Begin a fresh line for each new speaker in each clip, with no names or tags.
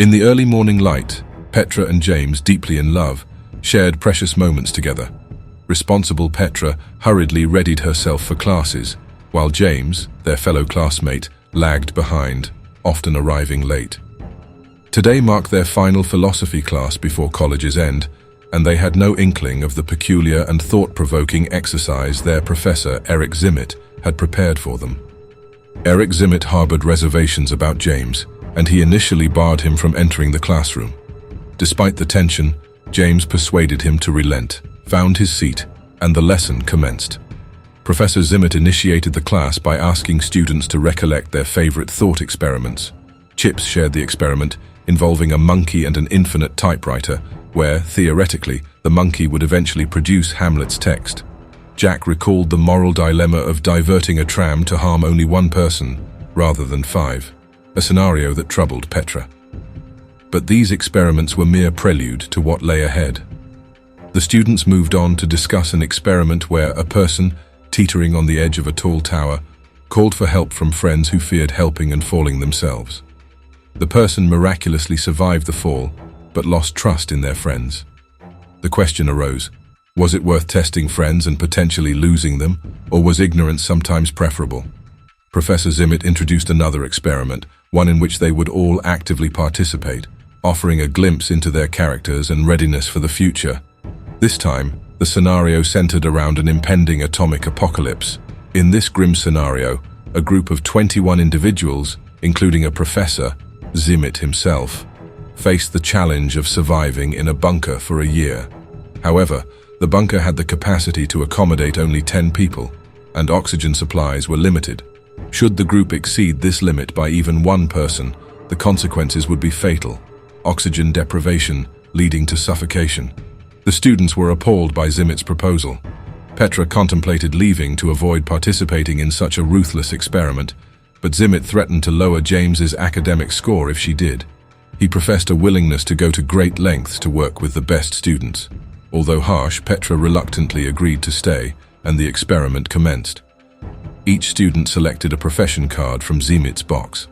In the early morning light, Petra and James, deeply in love, shared precious moments together. Responsible Petra hurriedly readied herself for classes, while James, their fellow classmate, lagged behind, often arriving late. Today marked their final philosophy class before college's end, and they had no inkling of the peculiar and thought-provoking exercise their professor, Zimit, had prepared for them. Zimit harbored reservations about James, and he initially barred him from entering the classroom. Despite the tension, James persuaded him to relent, found his seat, and the lesson commenced. Professor Zimit initiated the class by asking students to recollect their favorite thought experiments. Chips shared the experiment, involving a monkey and an infinite typewriter, where, theoretically, the monkey would eventually produce Hamlet's text. Jack recalled the moral dilemma of diverting a tram to harm only one person, rather than 5, a scenario that troubled Petra. But these experiments were mere prelude to what lay ahead. The students moved on to discuss an experiment where a person, teetering on the edge of a tall tower, called for help from friends who feared helping and falling themselves. The person miraculously survived the fall, but lost trust in their friends. The question arose, was it worth testing friends and potentially losing them, or was ignorance sometimes preferable? Professor Zimit introduced another experiment, one in which they would all actively participate, offering a glimpse into their characters and readiness for the future. This time, the scenario centered around an impending atomic apocalypse. In this grim scenario, a group of 21 individuals, including a professor, Zimit himself, faced the challenge of surviving in a bunker for a year. However, the bunker had the capacity to accommodate only 10 people, and oxygen supplies were limited. Should the group exceed this limit by even one person, the consequences would be fatal: oxygen deprivation leading to suffocation. The students were appalled by Zimit's proposal. Petra contemplated leaving to avoid participating in such a ruthless experiment, but Zimit threatened to lower James's academic score if she did. He professed a willingness to go to great lengths to work with the best students. Although harsh, Petra reluctantly agreed to stay, and the experiment commenced. Each student selected a profession card from Zimit's box.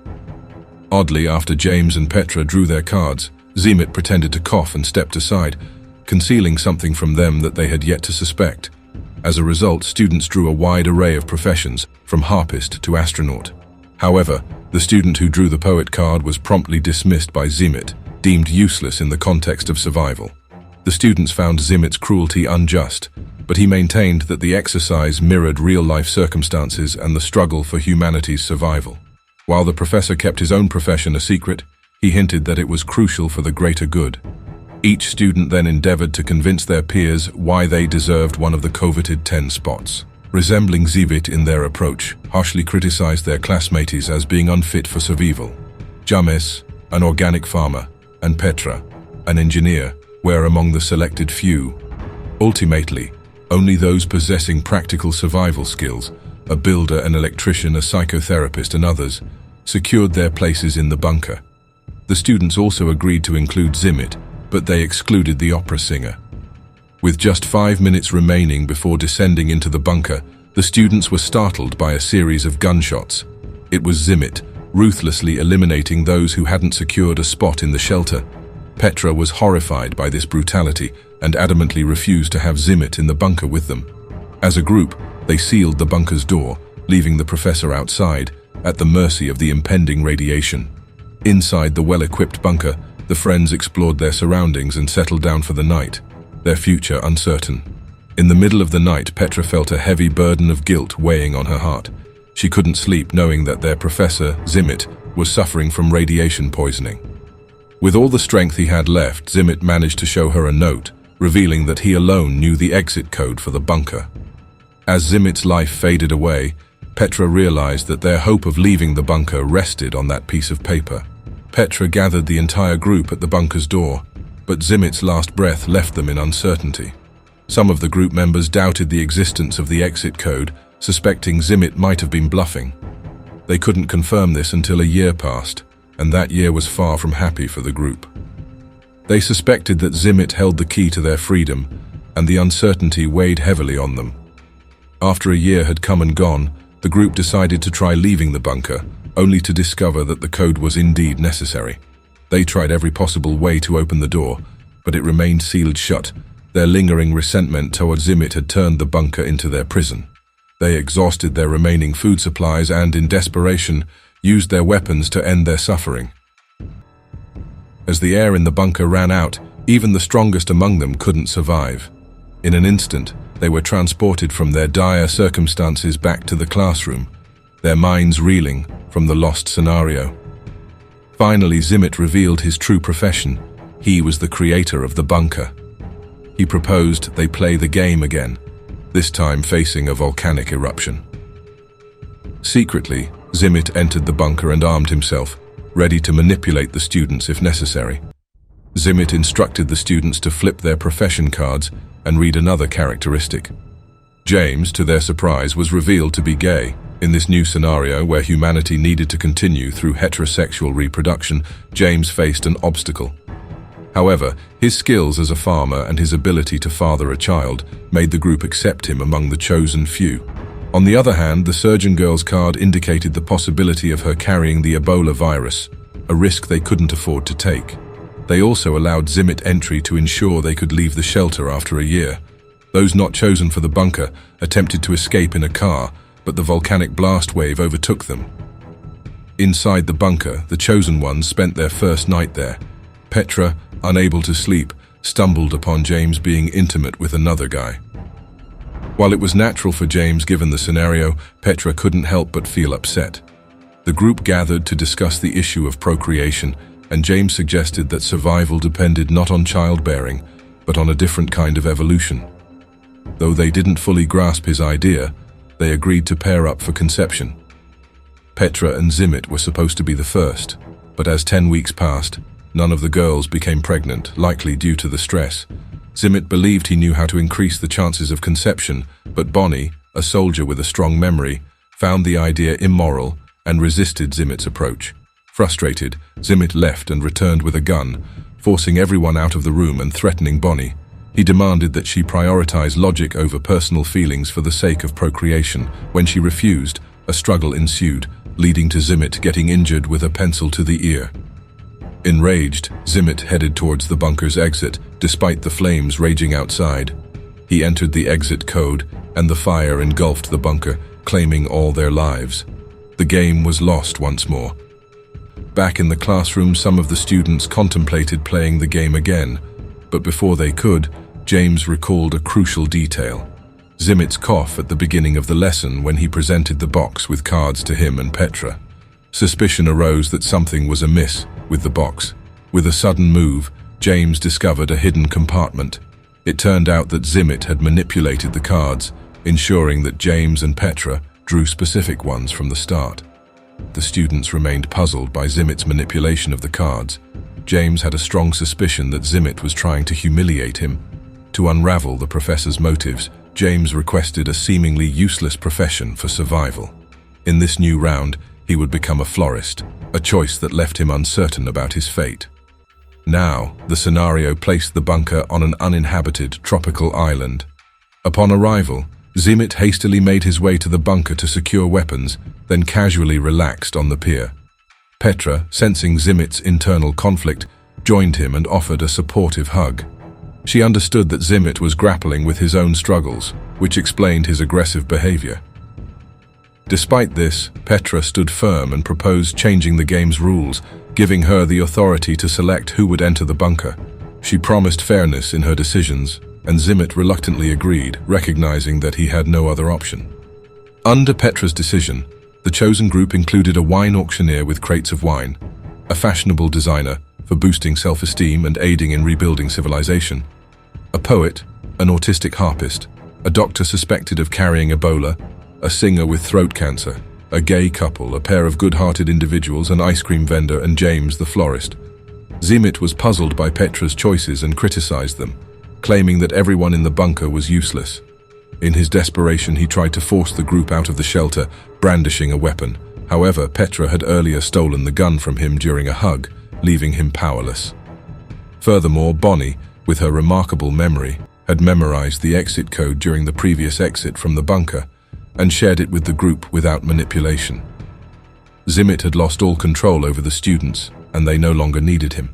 Oddly, after James and Petra drew their cards, Zimit pretended to cough and stepped aside, concealing something from them that they had yet to suspect. As a result, students drew a wide array of professions, from harpist to astronaut. However, the student who drew the poet card was promptly dismissed by Zimit, deemed useless in the context of survival. The students found Zimit's cruelty unjust, but he maintained that the exercise mirrored real-life circumstances and the struggle for humanity's survival. While the professor kept his own profession a secret, he hinted that it was crucial for the greater good. Each student then endeavored to convince their peers why they deserved one of the coveted 10 spots. Resembling Zimit in their approach, harshly criticized their classmates as being unfit for survival. James, an organic farmer, and Petra, an engineer, were among the selected few. Ultimately, only those possessing practical survival skills, a builder, an electrician, a psychotherapist, and others, secured their places in the bunker. The students also agreed to include Zimit, but they excluded the opera singer. With just 5 minutes remaining before descending into the bunker, the students were startled by a series of gunshots. It was Zimit, ruthlessly eliminating those who hadn't secured a spot in the shelter. Petra was horrified by this brutality and adamantly refused to have Zimit in the bunker with them. As a group, they sealed the bunker's door, leaving the professor outside, at the mercy of the impending radiation. Inside the well-equipped bunker, the friends explored their surroundings and settled down for the night, their future uncertain. In the middle of the night, Petra felt a heavy burden of guilt weighing on her heart. She couldn't sleep knowing that their professor, Zimit, was suffering from radiation poisoning. With all the strength he had left, Zimit managed to show her a note, revealing that he alone knew the exit code for the bunker. As Zimit's life faded away, Petra realized that their hope of leaving the bunker rested on that piece of paper. Petra gathered the entire group at the bunker's door, but Zimit's last breath left them in uncertainty. Some of the group members doubted the existence of the exit code, suspecting Zimit might have been bluffing. They couldn't confirm this until a year passed, and that year was far from happy for the group. They suspected that Zimit held the key to their freedom, and the uncertainty weighed heavily on them. After a year had come and gone, the group decided to try leaving the bunker, only to discover that the code was indeed necessary. They tried every possible way to open the door, but it remained sealed shut. Their lingering resentment toward Zimit had turned the bunker into their prison. They exhausted their remaining food supplies and, in desperation, used their weapons to end their suffering. As the air in the bunker ran out, even the strongest among them couldn't survive. In an instant, they were transported from their dire circumstances back to the classroom, their minds reeling from the lost scenario. Finally, Zimit revealed his true profession. He was the creator of the bunker. He proposed they play the game again, this time facing a volcanic eruption. Secretly, Zimit entered the bunker and armed himself, ready to manipulate the students if necessary. Zimit instructed the students to flip their profession cards and read another characteristic. James, to their surprise, was revealed to be gay. In this new scenario where humanity needed to continue through heterosexual reproduction, James faced an obstacle. However, his skills as a farmer and his ability to father a child made the group accept him among the chosen few. On the other hand, the surgeon girl's card indicated the possibility of her carrying the Ebola virus, a risk they couldn't afford to take. They also allowed Zimit entry to ensure they could leave the shelter after a year. Those not chosen for the bunker attempted to escape in a car, but the volcanic blast wave overtook them. Inside the bunker, the chosen ones spent their first night there. Petra, unable to sleep, stumbled upon James being intimate with another guy. While it was natural for James given the scenario, Petra couldn't help but feel upset. The group gathered to discuss the issue of procreation, and James suggested that survival depended not on childbearing, but on a different kind of evolution. Though they didn't fully grasp his idea, they agreed to pair up for conception. Petra and Zimit were supposed to be the first, but as 10 weeks passed, none of the girls became pregnant, likely due to the stress. Zimit believed he knew how to increase the chances of conception, but Bonnie, a soldier with a strong memory, found the idea immoral and resisted Zimit's approach. Frustrated, Zimit left and returned with a gun, forcing everyone out of the room and threatening Bonnie. He demanded that she prioritize logic over personal feelings for the sake of procreation. When she refused, a struggle ensued, leading to Zimit getting injured with a pencil to the ear. Enraged, Zimit headed towards the bunker's exit, despite the flames raging outside. He entered the exit code, and the fire engulfed the bunker, claiming all their lives. The game was lost once more. Back in the classroom, some of the students contemplated playing the game again, but before they could, James recalled a crucial detail. Zimit's cough at the beginning of the lesson when he presented the box with cards to him and Petra. Suspicion arose that something was amiss with the box. With a sudden move, James discovered a hidden compartment. It turned out that Zimit had manipulated the cards, ensuring that James and Petra drew specific ones from the start. The students remained puzzled by Zimit's manipulation of the cards. James had a strong suspicion that Zimit was trying to humiliate him. To unravel the professor's motives, James requested a seemingly useless profession for survival. In this new round, he would become a florist, a choice that left him uncertain about his fate. Now, the scenario placed the bunker on an uninhabited tropical island. Upon arrival, Zimit hastily made his way to the bunker to secure weapons, then casually relaxed on the pier. Petra, sensing Zimit's internal conflict, joined him and offered a supportive hug. She understood that Zimit was grappling with his own struggles, which explained his aggressive behavior. Despite this, Petra stood firm and proposed changing the game's rules, giving her the authority to select who would enter the bunker. She promised fairness in her decisions, and Zimit reluctantly agreed, recognizing that he had no other option. Under Petra's decision, the chosen group included a wine auctioneer with crates of wine, a fashionable designer for boosting self-esteem and aiding in rebuilding civilization, a poet, an autistic harpist, a doctor suspected of carrying Ebola, a singer with throat cancer, a gay couple, a pair of good-hearted individuals, an ice cream vendor, and James the florist. Zimit was puzzled by Petra's choices and criticized them, claiming that everyone in the bunker was useless. In his desperation, he tried to force the group out of the shelter, brandishing a weapon. However, Petra had earlier stolen the gun from him during a hug, leaving him powerless. Furthermore, Bonnie, with her remarkable memory, had memorized the exit code during the previous exit from the bunker and shared it with the group without manipulation. Zimit had lost all control over the students, and they no longer needed him.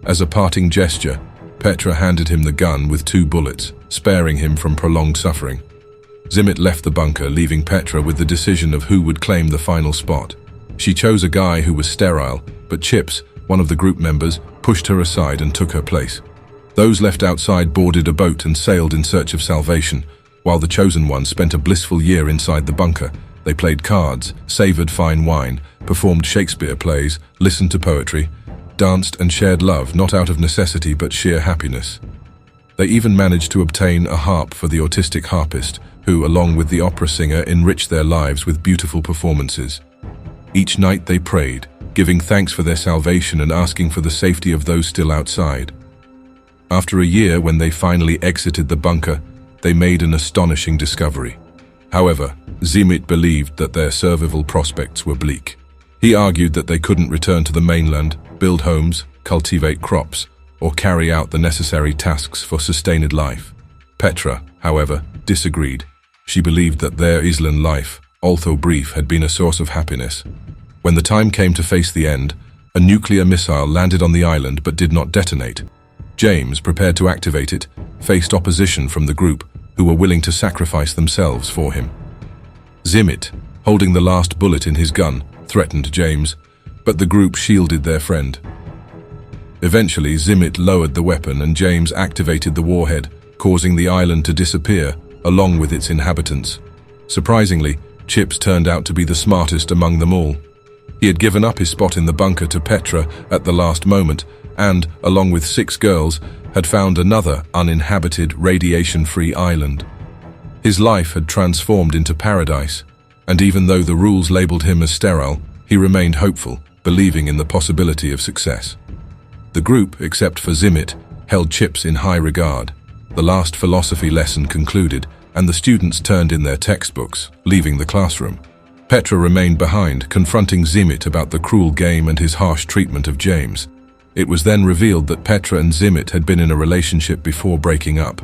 As a parting gesture, Petra handed him the gun with 2 bullets, sparing him from prolonged suffering. Zimit left the bunker, leaving Petra with the decision of who would claim the final spot. She chose a guy who was sterile, but Chips, one of the group members, pushed her aside and took her place. Those left outside boarded a boat and sailed in search of salvation, while the chosen ones spent a blissful year inside the bunker. They played cards, savored fine wine, performed Shakespeare plays, listened to poetry, danced and shared love, not out of necessity but sheer happiness. They even managed to obtain a harp for the autistic harpist, who, along with the opera singer, enriched their lives with beautiful performances. Each night they prayed, giving thanks for their salvation and asking for the safety of those still outside. After a year, when they finally exited the bunker, they made an astonishing discovery. However, Zimit believed that their survival prospects were bleak. He argued that they couldn't return to the mainland, build homes, cultivate crops, or carry out the necessary tasks for sustained life. Petra, however, disagreed. She believed that their island life, although brief, had been a source of happiness. When the time came to face the end, a nuclear missile landed on the island but did not detonate. James, prepared to activate it, faced opposition from the group, who were willing to sacrifice themselves for him. Zimit, holding the last bullet in his gun, threatened James, but the group shielded their friend. Eventually, Zimit lowered the weapon and James activated the warhead, causing the island to disappear, along with its inhabitants. Surprisingly, Chips turned out to be the smartest among them all. He had given up his spot in the bunker to Petra at the last moment and, along with 6 girls, had found another uninhabited, radiation-free island. His life had transformed into paradise, and even though the rules labeled him as sterile, he remained hopeful, believing in the possibility of success. The group, except for Zimit, held Chips in high regard. The last philosophy lesson concluded, and the students turned in their textbooks, leaving the classroom. Petra remained behind, confronting Zimit about the cruel game and his harsh treatment of James. It was then revealed that Petra and Zimit had been in a relationship before breaking up.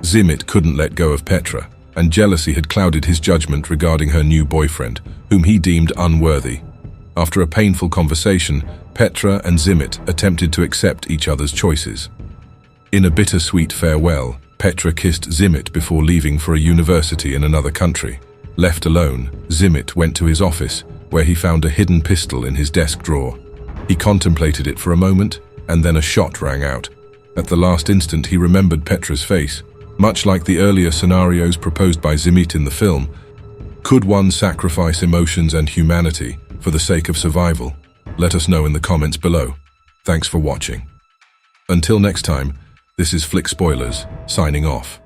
Zimit couldn't let go of Petra, and jealousy had clouded his judgment regarding her new boyfriend, whom he deemed unworthy. After a painful conversation, Petra and Zimit attempted to accept each other's choices. In a bittersweet farewell, Petra kissed Zimit before leaving for a university in another country. Left alone, Zimit went to his office, where he found a hidden pistol in his desk drawer. He contemplated it for a moment, and then a shot rang out. At the last instant, he remembered Petra's face. Much like the earlier scenarios proposed by Zimit in the film, could one sacrifice emotions and humanity for the sake of survival? Let us know in the comments below. Thanks for watching. Until next time, this is Flick Spoilers, signing off.